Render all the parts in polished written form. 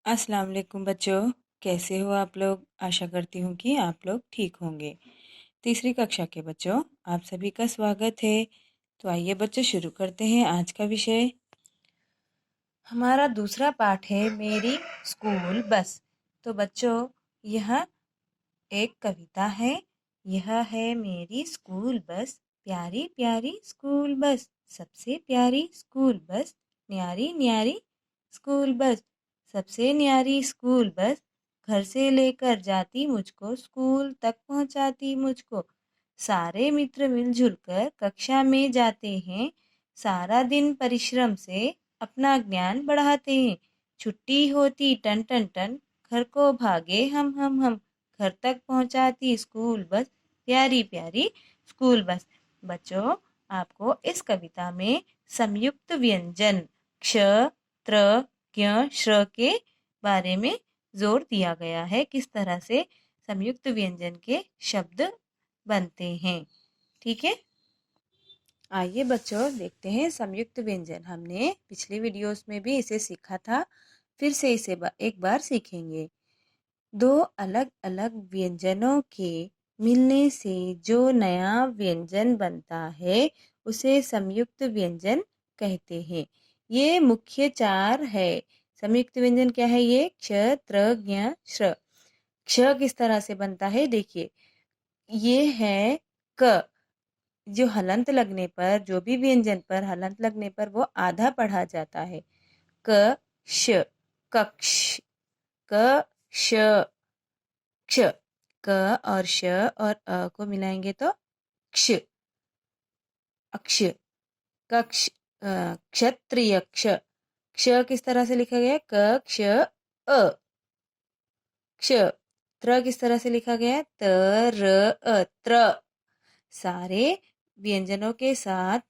अस्सलाम वालेकुम बच्चों, कैसे हो आप लोग? आशा करती हूँ कि आप लोग ठीक होंगे। तीसरी कक्षा के बच्चों, आप सभी का स्वागत है। तो आइए बच्चों शुरू करते हैं आज का विषय। हमारा दूसरा पाठ है मेरी स्कूल बस। तो बच्चों, यह एक कविता है। यह है मेरी स्कूल बस, प्यारी प्यारी स्कूल बस, सबसे प्यारी स्कूल बस, न्यारी न्यारी स्कूल बस, सबसे न्यारी स्कूल बस, घर से लेकर जाती मुझको, स्कूल तक पहुंचाती मुझको। सारे मित्र मिलजुल कर कक्षा में जाते हैं, सारा दिन परिश्रम से अपना ज्ञान बढ़ाते हैं। छुट्टी होती टन टन टन, घर को भागे हम, घर तक पहुंचाती स्कूल बस, प्यारी प्यारी स्कूल बस। बच्चों, आपको इस कविता में संयुक्त व्यंजन क्ष, त्र, ज्ञ, श्र के बारे में जोर दिया गया है। किस तरह से संयुक्त व्यंजन के शब्द बनते हैं। ठीक है, आइए बच्चों देखते हैं संयुक्त व्यंजन। हमने पिछली वीडियोस में भी इसे सीखा था, फिर से इसे एक बार सीखेंगे। दो अलग अलग व्यंजनों के मिलने से जो नया व्यंजन बनता है उसे संयुक्त व्यंजन कहते हैं। ये मुख्य चार है। संयुक्त व्यंजन क्या है? ये क्ष, त्र, ज्ञ, श्र। क्ष किस तरह से बनता है देखिए, ये है क। जो हलंत लगने पर, जो भी व्यंजन पर हलंत लगने पर वो आधा पढ़ा जाता है। क, श, कक्ष, क, श, क्ष। क और श और अ को मिलाएंगे तो क्ष, अक्ष, कक्ष, क्षत्रिय क्ष। क्ष किस तरह से लिखा गया? क, क्ष, अ, क्ष। त्र किस तरह से लिखा गया? त, र, अ, त्र। सारे व्यंजनों के साथ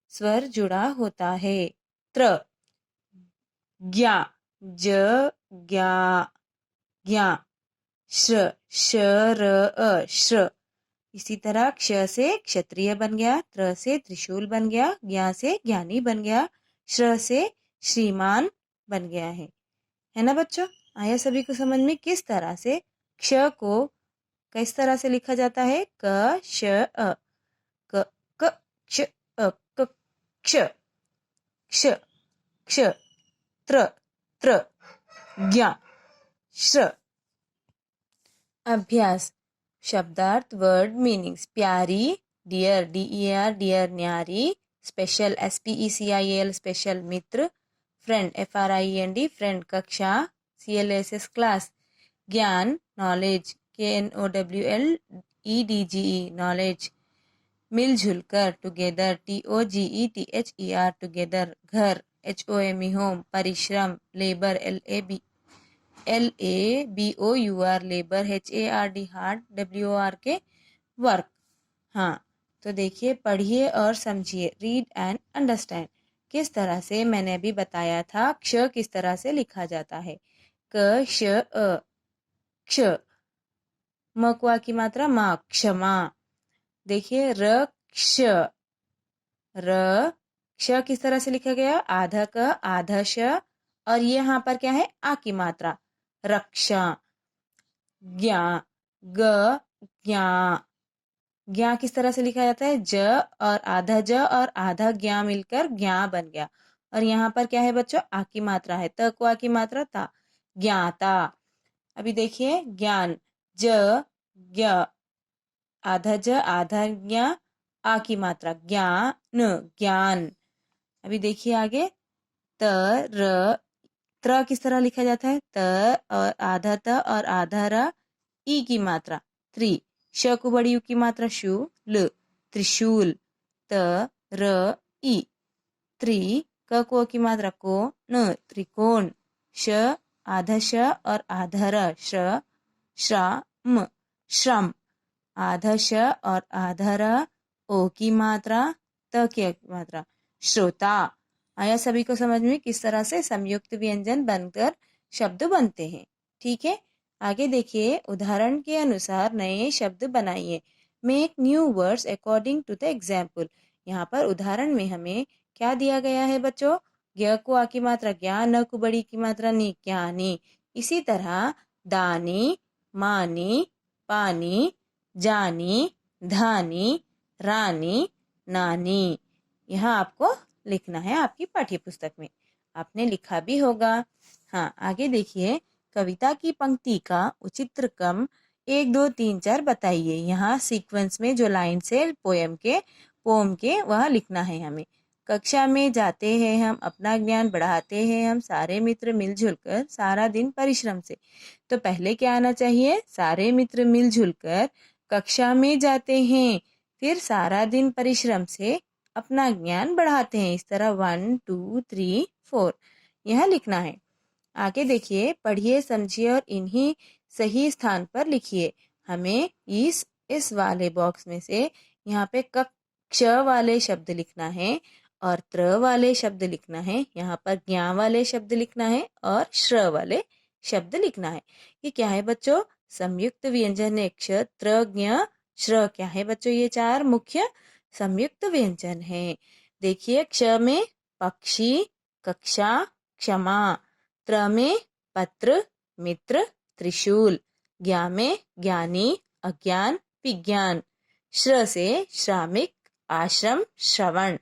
स्वर जुड़ा होता है। त्र, ज्ञा, ज, ज्ञा, ज्ञा। श्र, श, र, श्र। इसी तरह क्ष से क्षत्रिय बन गया, त्र से त्रिशूल बन गया, ज्ञा से ज्ञानी बन गया, श्र से श्रीमान बन गया है ना बच्चों? आया सभी को समझ में किस तरह से क्ष को किस तरह से लिखा जाता है? क, श, अ। क, क, क्ष, अ, क, क्ष, क्ष, क्ष, त्र, त्र, ज्ञा, श्र। अभ्यास। शब्दार्थ, वर्ड मीनिंग्स। प्यारी, डियर, DER, डियर, न्यारी। स्पेशल, SPECIAL, स्पेशल, मित्र। Friend, FRIEND, friend. कक्षा, CLASS, क्लास। ज्ञान, नॉलेज, KNOWLEDGE, नॉलेज। मिलजुल कर, टुगेदर, TOGETHER, टुगेदर। घर, HOME, होम। परिश्रम, labour, LABOUR, labour. HARD, hard. WOR K work. हाँ, तो देखिए, पढ़िए और समझिए। Read and understand. किस तरह से मैंने अभी बताया था, क्ष किस तरह से लिखा जाता है? क, श, अ, क्ष। म को आ की मात्रा मा, क्षमा। देखिए, र, क्ष, र। क्ष किस तरह से लिखा गया? आधा क, आधा श, और ये यहाँ पर क्या है? आ की मात्रा, रक्षा। ज्ञा, ग, ज्ञा। ज्ञा किस तरह से लिखा जाता है? ज और आधा ज और आधा ज्ञा मिलकर ज्ञा बन गया। और यहाँ पर क्या है बच्चों? आ की मात्रा है, त को आ की मात्रा ता, ज्ञाता। अभी देखिए, ज्ञान, ज, ज्ञ, आधा ज आधा ज्ञा, आ की मात्रा, ज्ञान, ज्ञान। अभी देखिए आगे, त, र। त्र किस तरह लिखा जाता है? त और आधा त और आधा र, ई की मात्रा, त्रि। श को बड़ी यू की मात्रा, शू, ल, त्रिशूल। त, र, ई, त्रि। क को की मात्रा, को, न, त्रिकोण। श, आधा श और आधा र, श्र, श्रम, श्रम। आधा श और आधा र, ओ की मात्रा, त की मात्रा, श्रोता। आया सभी को समझ में किस तरह से संयुक्त व्यंजन बनकर शब्द बनते हैं? ठीक है, आगे देखिए, उदाहरण के अनुसार नए शब्द बनाइए। Make new words according to the example. यहाँ पर उदाहरण में हमें क्या दिया गया है बच्चों? ज्ञ को आ की मात्रा ज्ञान, न को बड़ी की मात्रा नी, ज्ञानी। इसी तरह दानी, मानी, पानी, जानी, धानी, रानी, नानी। यहाँ आपको लिखना है आपकी पाठ्य पुस्तक में। आपने लिखा भी होगा। हाँ, आगे देखिए, कविता की पंक्ति का उचित क्रम 1 2 3 4 बताइए। यहाँ सीक्वेंस में जो लाइन से पोम के वह लिखना है हमें। कक्षा में जाते हैं हम, अपना ज्ञान बढ़ाते हैं हम, सारे मित्र मिलजुल कर सारा दिन परिश्रम से। तो पहले क्या आना चाहिए? सारे मित्र मिलजुल कर कक्षा में जाते हैं, फिर सारा दिन परिश्रम से अपना ज्ञान बढ़ाते हैं। इस तरह 1 2 3 4 यह लिखना है। आगे देखिए, पढ़िए, समझिए और इन्हीं सही स्थान पर लिखिए। हमें इस वाले बॉक्स में से यहाँ पे क्ष वाले शब्द लिखना है और त्र वाले शब्द लिखना है। यहाँ पर ज्ञा वाले शब्द लिखना है और श्र वाले शब्द लिखना है। ये क्या है बच्चों? संयुक्त व्यंजन है। क्ष, त्र, ज्ञ, श्र क्या है बच्चों? ये 4 मुख्य संयुक्त व्यंजन है। देखिए, क्ष में पक्षी, कक्षा, क्षमा। त्र में पत्र, मित्र, त्रिशूल। ज्ञा में ज्ञानी, अज्ञान, विज्ञान। श्र से श्रामिक, आश्रम, श्रवण।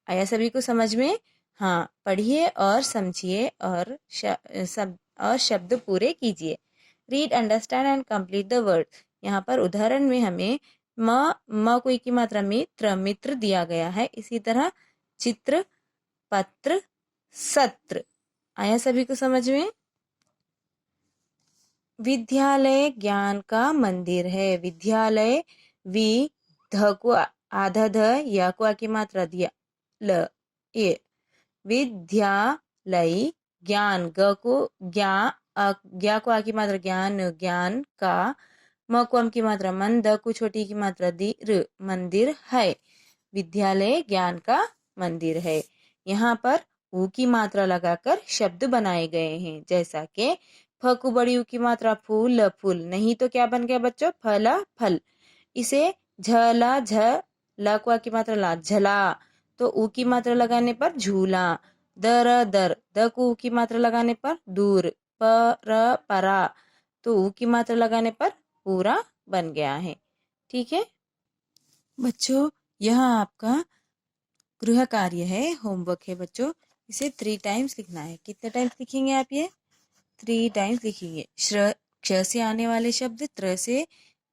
आया सभी को समझ में? हाँ, पढ़िए और समझिए और शब्द पूरे कीजिए। Read, understand and complete the word. यहाँ पर उदाहरण में हमें म कोई की मात्रा मित्र मित्र दिया गया है। इसी तरह चित्र, पत्र, सत्र। आया सभी को समझ में? विद्यालय ज्ञान का मंदिर है। विद्यालय, वि ध को आधा ध, या को की मात्रा दिया ल ए। विद्यालय ज्ञान, ग को ज्ञा को आ की मात्रा ज्ञान, ज्ञान का। म को अम की मात्रा मन, द को छोटी की मात्रा दी र, मंदिर है। विद्यालय ज्ञान का मंदिर है। यहाँ पर ऊ की मात्रा लगाकर शब्द बनाए गए हैं। जैसा कि फ को बड़ी ऊ की मात्रा फूल, फूल। नहीं तो क्या बन गया बच्चों? फला, फल। इसे झला, झ, ला को आ की मात्रा ला, झला। तो ऊ की मात्रा लगाने पर झूला। दर, दर, द को ऊ की मात्रा लगाने पर दूर। पर, परा। तो ऊ की मात्रा लगाने पर पूरा बन गया है। ठीक है बच्चों, यह आपका गृह कार्य है, होमवर्क है बच्चों। इसे 3 टाइम्स लिखना है। कितने टाइम्स लिखेंगे आप? ये 3 टाइम्स लिखेंगे। क्ष से आने वाले शब्द, त्र से,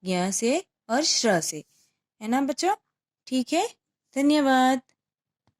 ज्ञ से और श्र से, है ना बच्चों? ठीक है, धन्यवाद।